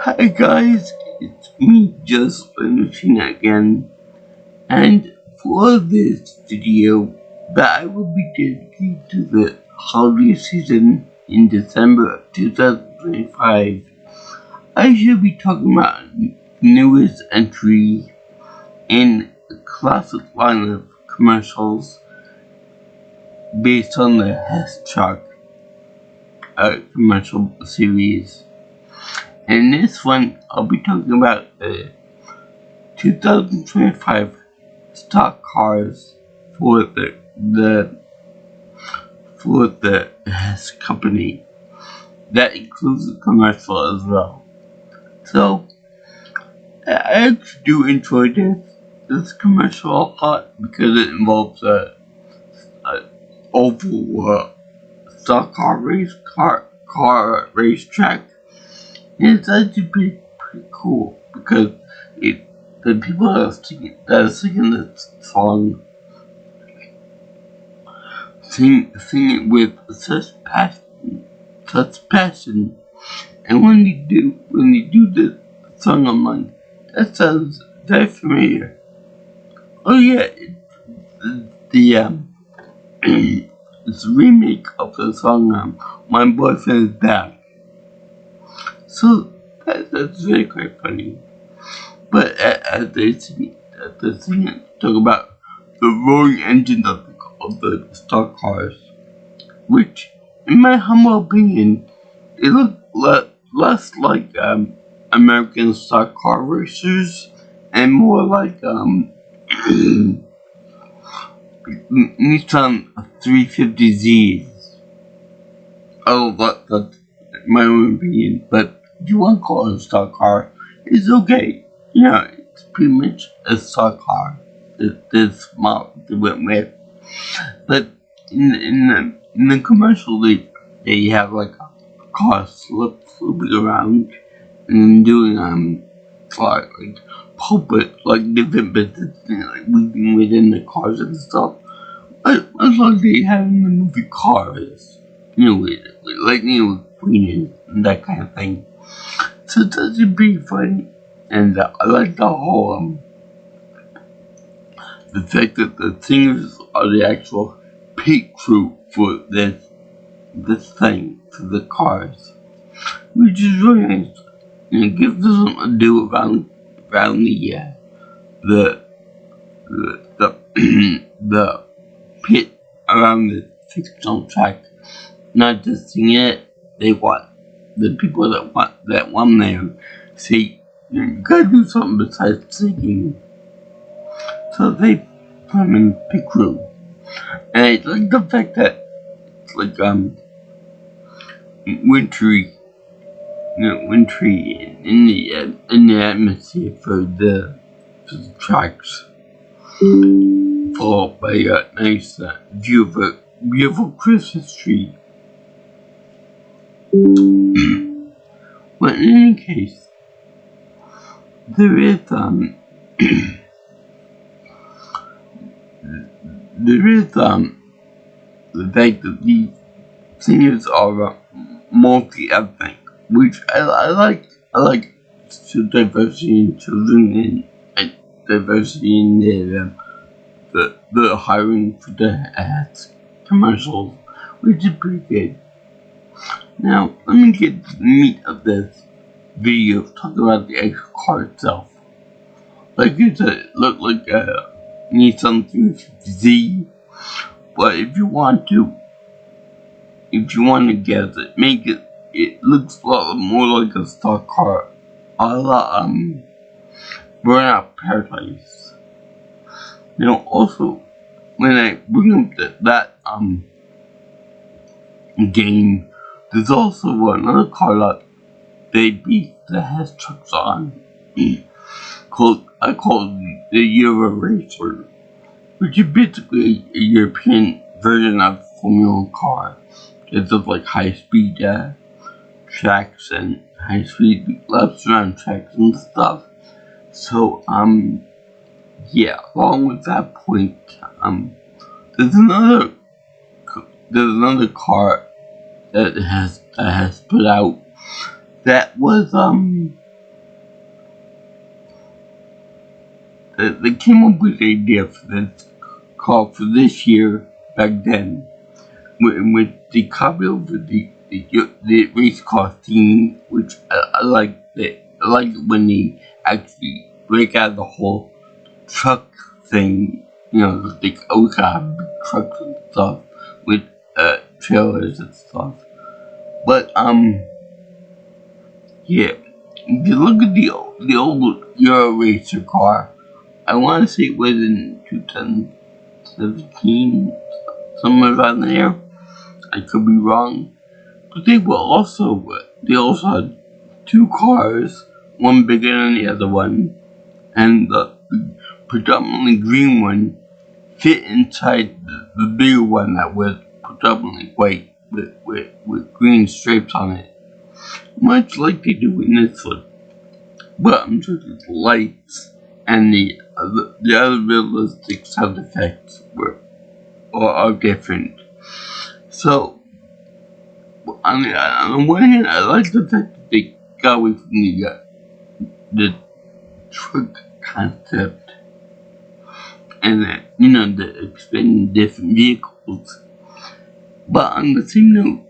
Hi guys, it's me just finishing again, and for this video that I will be dedicated to the holiday season in December of 2025, I shall be talking about the newest entry in the classic line of commercials based on the Hess truck commercial series. In this one, I'll be talking about the 2025 stock cars for the Hess company. That includes the commercial as well. So I actually do enjoy this commercial a lot because it involves a oval stock car racetrack. And it's actually pretty cool because the people that are singing this song sing it with such passion, and when they do the song, I'm like, that sounds very familiar. Oh yeah, it's a remake of the song "My Boyfriend Is Back." So that's very quite funny. But as they sing it, talk about the roaring engines of the stock cars, which, in my humble opinion, they look less like American stock car racers and more like Nissan 350Zs. Oh, that's my own opinion, but if you want to call it a stock car, it's okay. Yeah, it's pretty much a stock car. This model they went with. But in the commercial, they have like a car slipping around and doing like pulpit, like different business things, like weaving within the cars and stuff. Much like they have in the movie Cars, with Lightning McQueen and that kind of thing. So it's actually pretty funny, and I like the whole the fact that the singers are the actual pit crew for this thing, for the cars, which is really nice. And it gives us something to do around the pit around the fictional track. Not just singing it, they want the people that want there say, you gotta do something besides singing. So they put them in pit crew. And I like the fact that it's like wintry in the atmosphere for the tracks, followed by a nice view of a beautiful Christmas tree. But in any case, there is the fact that these singers are multi-ethnic, which I like. I like diversity in children and diversity in the hiring for the ads commercials, which is pretty good. Now, let me get to the meat of this video, talk about the actual car itself. Like I said, it looked like a Nissan 350Z, but if you want to guess it, make it looks a lot more like a stock car, a la Burnout Paradise. Now, also, when I bring up that game, there's also another car that they beat the Hess trucks on. I call it the Euro Racer, which is basically a European version of Formula car. It's of like high-speed tracks and high-speed laps around tracks and stuff. So yeah. Along with that point, there's another car that has put out that was they came up with the idea for this car for this year back then, with the copy over the race car theme, which I like. I like it when they actually break out the whole truck thing. They always have big trucks and stuff with trailers and stuff. But yeah, if you look at the old Euro Racer car, I want to say it was in 2017, somewhere around there. I could be wrong, but they also had two cars, one bigger than the other one, and the predominantly green one fit inside the bigger one that was predominantly white with green stripes on it, much like they do in this one. But I'm sure the lights and the other realistic sound effects are different. So on the one hand, I like the fact that they got away from the truck concept and that the expanding different vehicles. But on the same note,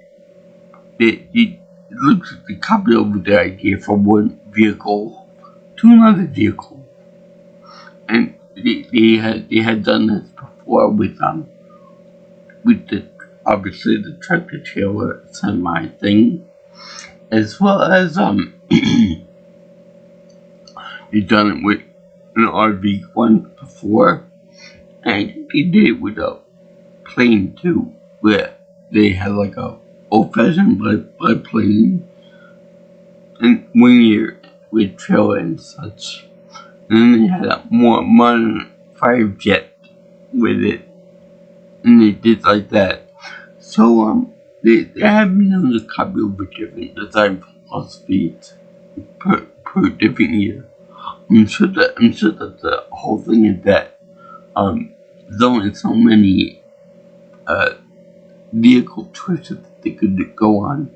it looks like they copied over the idea from one vehicle to another vehicle, and they had done this before with the obviously the tractor trailer semi thing, as well as they done it with an RV once before, and they did it with a plane too, where they had like a old-fashioned biplane and one year with trailer and such, and then they had a more modern fire jet with it, and they did like that. So they have been able to copy over different design philosophies per different year. I'm sure that the whole thing is that there's only so many vehicle choices that they could go on,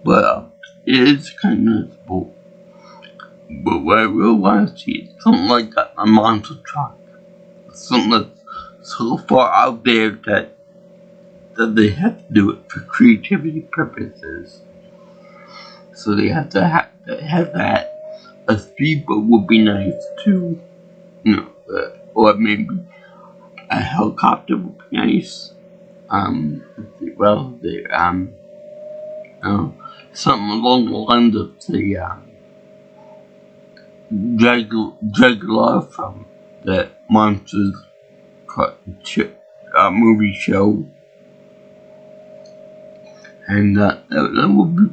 but it is kind of noticeable. But what I really want to see is something like a monster truck, something that's so far out there that they have to do it for creativity purposes. So they have to have that. A speedboat would be nice too, or maybe a helicopter would be nice. Something along the lines of the Dracula from the Monsters movie show, and that would be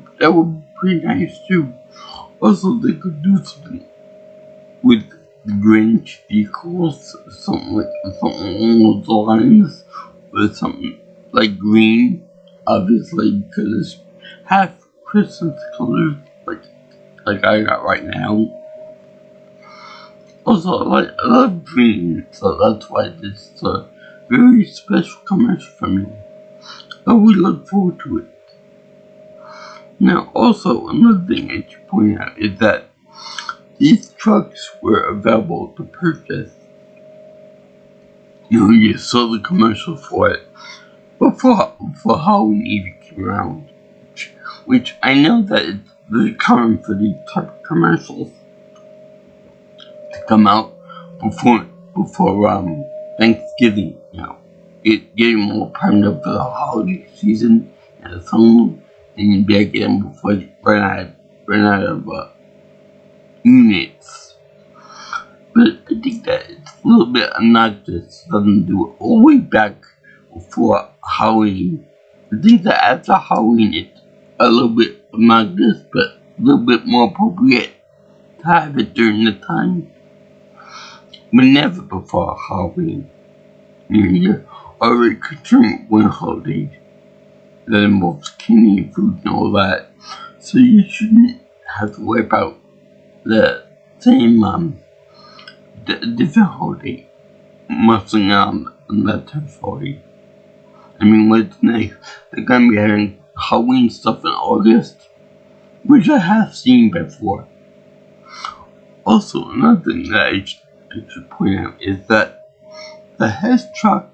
pretty nice too. Also, they could do something with the Grinch vehicles, something along those lines, with something like green, obviously, because it's half Christmas colors, like I got right now. Also, I love green, so that's why this is a very special commercial for me. But we look forward to it. Now, also, another thing I should point out is that these trucks were available to purchase. You saw the commercial for it before Halloween even came around, which I know that it's very common for these type of commercials to come out before Thanksgiving. Getting more primed up for the holiday season and the summer, and you better get them before you run out of units. But I think that it's a little bit obnoxious for them to do it all the way back before Halloween. I think that after Halloween it's a little bit obnoxious, but a little bit more appropriate to have it during the time. But never before Halloween. You're already concerned with one holiday that involves candy and food and all that, so you shouldn't have to worry about the same different holiday muscling on that territory. I mean, what's next? They're gonna be having Halloween stuff in August, which I have seen before. Also, another thing that I should point out is that the Hess truck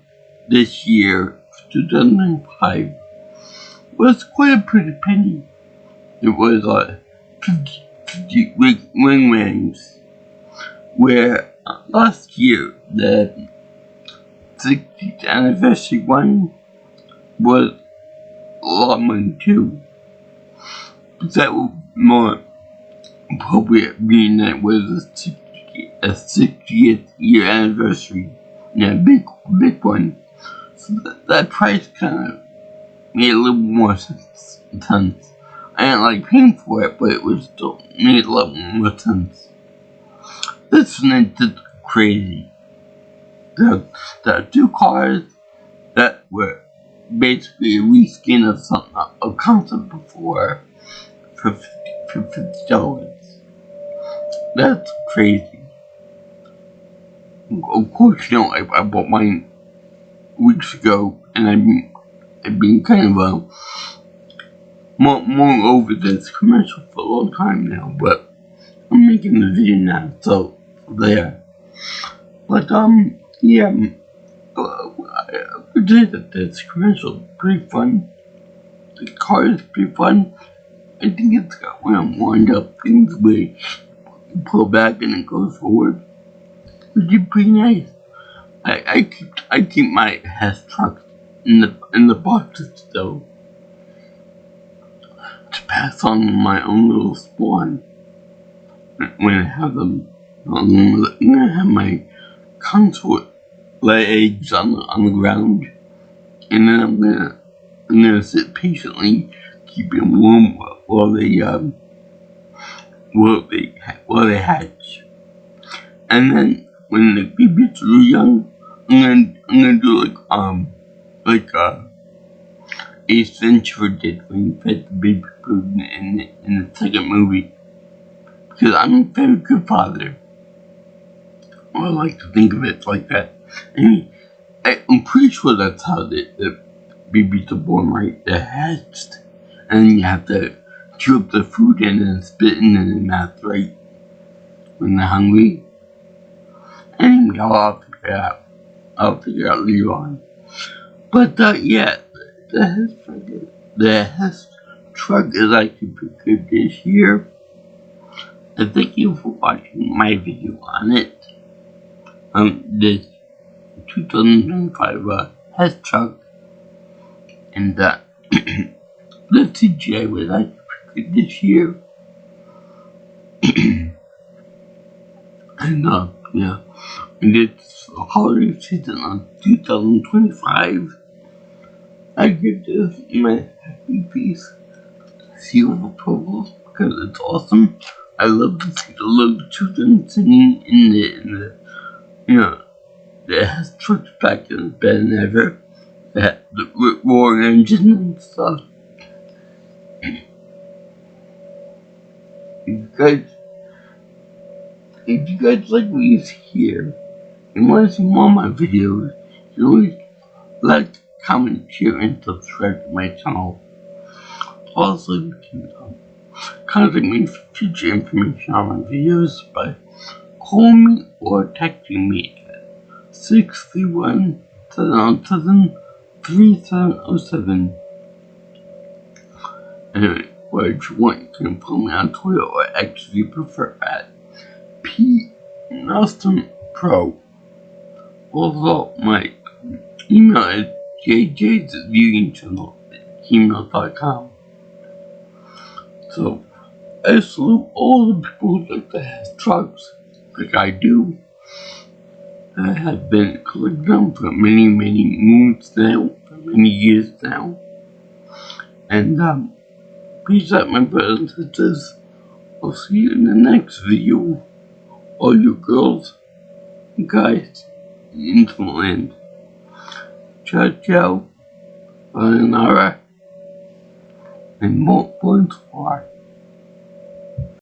this year, 2005, was quite a pretty penny. It was 50 wings, where last year the 60th anniversary one was a lot of money too. But that was more appropriate being that it was a 60th year anniversary. Yeah, big one. So that price kind of made a little more sense. I didn't like paying for it, but it was still made a lot more sense. This one did crazy. There are two cars that were basically a reskin of something, a concept before, for $50. That's crazy. Of course, you know, I bought mine weeks ago, and I've been kind of more over this commercial for a long time now, but I'm making the video now, so there. But yeah, I would say that this commercial is pretty fun. The car is pretty fun. I think it's got one of wind up things where you pull back and it goes forward, which is pretty nice. I keep my Hess trucks in the boxes though, to pass on my own little spawn when I have them. I'm gonna have my consort lay eggs on the ground, and then I'm gonna sit patiently, keep them warm while they hatch. And then when the babies are young, I'm gonna do like Ace Ventura did when he fed the baby food in the second movie. Because I'm a very good father. I like to think of it like that. I mean, I'm pretty sure that's how the babies are born, right? They're hatched, and then you have to chew up the food and then spit it in their mouth, right? When they're hungry. Anyway, I'll figure it out. I'll figure it out later on. But yeah, the Hess truck is actually pretty good this year. And thank you for watching my video on it. This 2025 Hess truck, and the CGI was actually pretty good this year. And yeah, and it's the holiday season of 2025. I give this my happy face seal of approval because it's awesome. I love to see the little children singing in the you know, the Hess truck's back in better than ever. The roaring engine and stuff. If you guys like what you see here and want to see more of my videos, you always like, comment, share, and subscribe to my channel. Also, you can contact me for future information on my videos by calling me or texting me at 631-707-3707. Anyway, where you want, you can follow me on Twitter or X if you prefer at PNelsonPro. Also, my email is jjsviewingchannel@gmail.com. So, I salute all the people who like to have trucks, like I do. I have been collecting them for many moons now, for many years now. And peace out, my brothers and sisters. I'll see you in the next video. All you girls and guys in the land. Ciao, ciao, sayonara, and more bonsoir.